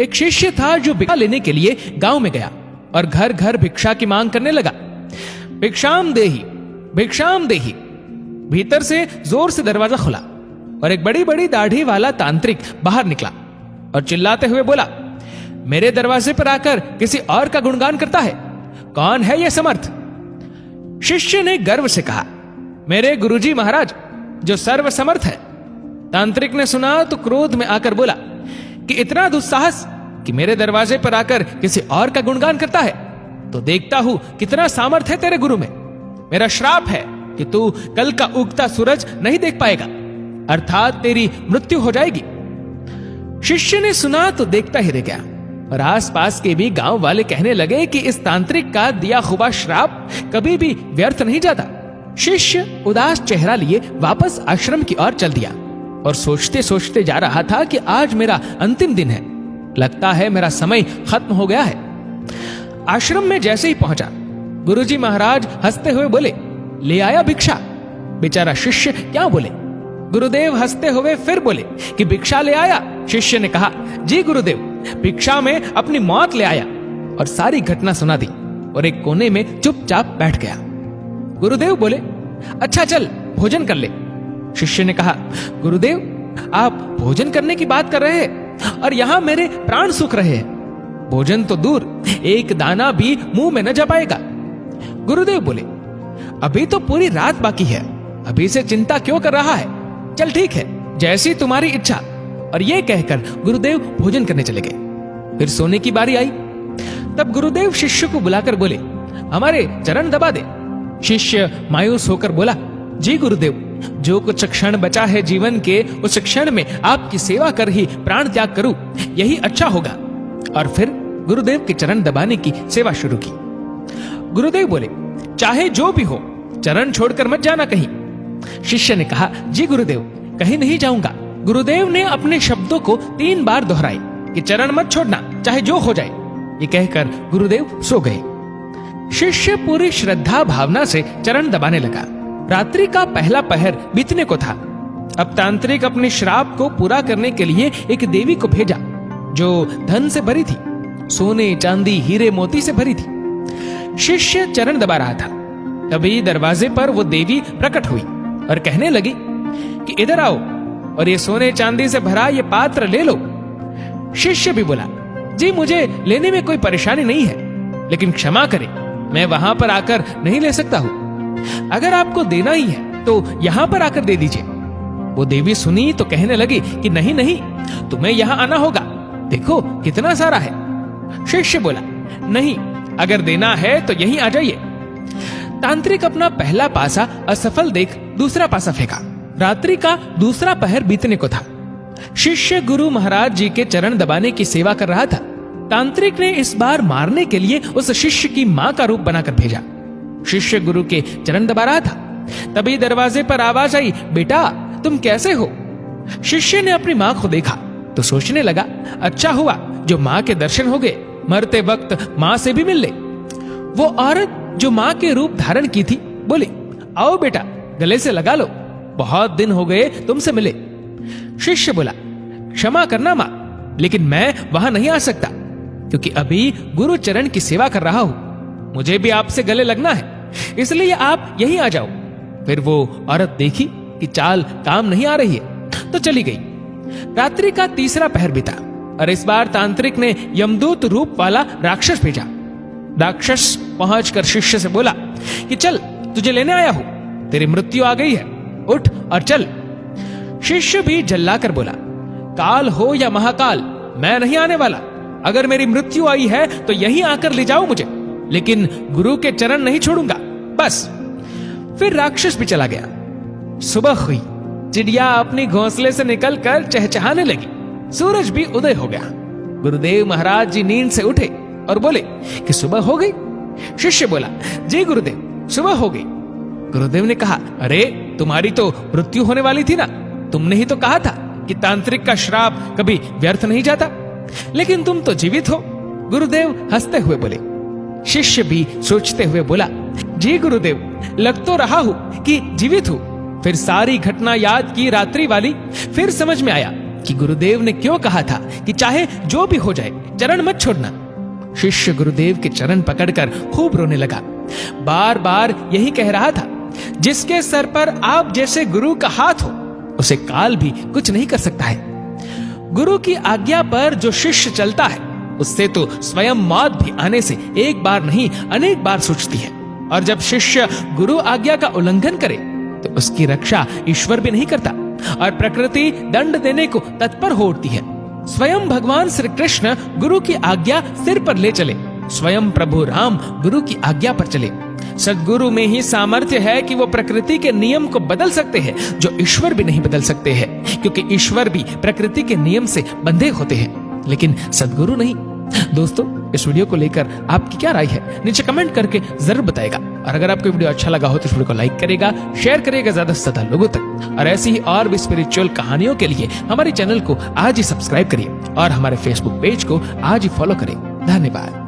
एक शिष्य था जो भिक्षा लेने के लिए गांव में गया और घर घर भिक्षा की मांग करने लगा। भिक्षाम देही, भिक्षाम देही। भीतर से जोर से दरवाजा खुला और एक बड़ी बड़ी दाढ़ी वाला तांत्रिक बाहर निकला और चिल्लाते हुए बोला, मेरे दरवाजे पर आकर किसी और का गुणगान करता है, कौन है यह समर्थ? शिष्य ने गर्व से कहा, मेरे गुरुजी महाराज जो सर्व समर्थ है। तांत्रिक ने सुना तो क्रोध में आकर बोला कि इतना दुस्साहस कि मेरे दरवाजे पर आकर किसी और का गुणगान करता है, तो देखता हूं कितना सामर्थ्य है तेरे गुरु में। मेरा श्राप है कि तू कल का उगता सूरज नहीं देख पाएगा, अर्थात तेरी मृत्यु हो जाएगी। शिष्य ने सुना तो देखता ही रह गया और आसपास के भी गांव वाले कहने लगे कि इस तांत्रिक का दिया हुआ श्राप कभी भी व्यर्थ नहीं जाता। शिष्य उदास चेहरा लिए वापस आश्रम की ओर चल दिया और सोचते सोचते जा रहा था कि आज मेरा अंतिम दिन है, लगता है मेरा समय खत्म हो गया है। आश्रम में जैसे ही पहुंचा, गुरुजी महाराज हंसते हुए बोले, ले आया भिक्षा? बेचारा शिष्य क्या बोले। गुरुदेव हंसते हुए फिर बोले कि भिक्षा ले आया? शिष्य ने कहा, जी गुरुदेव, भिक्षा में अपनी मौत ले आया, और सारी घटना सुना दी और एक कोने में चुपचाप बैठ गया। गुरुदेव बोले, अच्छा चल भोजन कर ले। शिष्य ने कहा, गुरुदेव आप भोजन करने की बात कर रहे हैं और यहां मेरे प्राण सूख रहे हैं। भोजन तो दूर, एक दाना भी मुंह में न जा पाएगा। गुरुदेव बोले, अभी तो पूरी रात बाकी है, अभी से चिंता क्यों कर रहा है? चल ठीक है, जैसी तुम्हारी इच्छा। और यह कहकर गुरुदेव भोजन करने चले गए। फिर सोने की बारी आई, तब गुरुदेव शिष्य को बुलाकर बोले, हमारे चरण दबा दे। शिष्य मायूस होकर बोला, जी गुरुदेव, जो कुछ क्षण बचा है जीवन के, उस क्षण में आपकी सेवा कर ही प्राण त्याग करूं, यही अच्छा होगा। और फिर गुरुदेव के चरण दबाने की सेवा शुरू की। गुरुदेव बोले, चाहे जो भी हो, चरण छोड़कर मत जाना कहीं। शिष्य ने कहा, जी गुरुदेव, कहीं नहीं जाऊंगा। गुरुदेव ने अपने शब्दों को 3 बार दोहराए कि चरण मत छोड़ना, चाहे जो हो जाए। ये कहकर गुरुदेव सो गए। शिष्य पूरी श्रद्धा भावना से चरण दबाने लगा। रात्रि का पहला पहर बीतने को था। अब तांत्रिक अपने श्राप को पूरा करने के लिए एक देवी को भेजा जो धन से भरी थी, सोने चांदी हीरे मोती से भरी थी। शिष्य चरण दबा रहा था, तभी दरवाजे पर वो देवी प्रकट हुई और कहने लगी कि इधर आओ और ये सोने चांदी से भरा ये पात्र ले लो। शिष्य भी बोला, जी मुझे लेने में कोई परेशानी नहीं है, लेकिन क्षमा करें, मैं वहां पर आकर नहीं ले सकता हूं। अगर आपको देना ही है तो यहां पर आकर दे दीजिए। वो देवी सुनी तो कहने लगी कि नहीं नहीं, तुम्हें यहां आना होगा, देखो कितना सारा है। शिष्य बोला, नहीं, अगर देना है तो यहीं आ जाइए। तांत्रिक अपना पहला पासा असफल देख दूसरा पासा फेंका। रात्रि का दूसरा पहर बीतने को था। शिष्य गुरु महाराज जी के चरण दबाने की सेवा कर रहा था। तांत्रिक ने इस बार मारने के लिए उस शिष्य की मां का रूप बनाकर भेजा। शिष्य गुरु के चरण दबा रहा था, तभी दरवाजे पर आवाज आई, बेटा तुम कैसे हो? शिष्य ने अपनी मां को देखा तो सोचने लगा, अच्छा हुआ जो मां के दर्शन हो गए, मरते वक्त मां से भी मिल ले। वो औरत जो मां के रूप धारण की थी बोली, आओ बेटा गले से लगा लो, बहुत दिन हो गए तुमसे मिले। शिष्य बोला, क्षमा करना मां, लेकिन मैं वहां नहीं आ सकता क्योंकि अभी गुरु चरण की सेवा कर रहा हूं, मुझे भी आपसे गले लगना है, इसलिए आप यहीं आ जाओ। फिर वो औरत देखी कि चाल काम नहीं आ रही है तो चली गई। रात्रि का तीसरा पहर बीता और इस बार तांत्रिक ने यमदूत रूप वाला राक्षस भेजा। राक्षस पहुंचकर शिष्य से बोला कि चल तुझे लेने आया हूं, तेरी मृत्यु आ गई है, उठ और चल। शिष्य भी जल्लाकर बोला, काल हो या महाकाल, मैं नहीं आने वाला। अगर मेरी मृत्यु आई है तो यहीं आकर ले जाओ मुझे, लेकिन गुरु के चरण नहीं छोड़ूंगा, बस। फिर राक्षस भी चला गया। सुबह हुई, चिड़िया अपनी घोंसले से निकलकर चहचहाने लगी, सूरज भी उदय हो गया। गुरुदेव महाराज जी नींद से उठे और बोले कि सुबह हो गई। शिष्य बोला, जी गुरुदेव सुबह हो गई। गुरुदेव ने कहा, अरे तुम्हारी तो मृत्यु होने वाली थी ना, तुमने ही तो कहा था कि तांत्रिक का श्राप कभी व्यर्थ नहीं जाता, लेकिन तुम तो जीवित हो। गुरुदेव हंसते हुए बोले। शिष्य भी सोचते हुए बोला, जी गुरुदेव लग तो रहा हूं कि जीवित हूं। फिर सारी घटना याद की रात्रि वाली, फिर समझ में आया कि गुरुदेव ने क्यों कहा था कि चाहे जो भी हो जाए चरण मत छोड़ना। शिष्य गुरुदेव के चरण पकड़कर खूब रोने लगा। बार बार यही कह रहा था, जिसके सर पर आप जैसे गुरु का हाथ हो उसे काल भी कुछ नहीं कर सकता है। गुरु की आज्ञा पर जो शिष्य चलता है उससे तो स्वयं मौत भी आने से एक बार नहीं अनेक बार सोचती है। और जब शिष्य गुरु आज्ञा का उल्लंघन करे तो उसकी रक्षा ईश्वर भी नहीं करता और प्रकृति दंड देने को तत्पर हो उठती है। स्वयं भगवान श्री कृष्ण गुरु की आज्ञा सिर पर ले चले, स्वयं प्रभु राम गुरु की आज्ञा पर चले। सद्गुरु में ही सामर्थ्य है कि वो प्रकृति के नियम को बदल सकते हैं जो ईश्वर भी नहीं बदल सकते हैं, क्योंकि ईश्वर भी प्रकृति के नियम से बंधे होते हैं, लेकिन सद्गुरु नहीं। दोस्तों, इस वीडियो को लेकर आपकी क्या राय है नीचे कमेंट करके जरूर बताएगा। और अगर आपको वीडियो अच्छा लगा हो तो इस वीडियो को लाइक करेगा, शेयर करेगा ज्यादा से ज्यादा लोगों तक। और ऐसी ही और भी स्पिरिचुअल कहानियों के लिए हमारे चैनल को आज ही सब्सक्राइब करिए और हमारे फेसबुक पेज को आज ही फॉलो करें। धन्यवाद।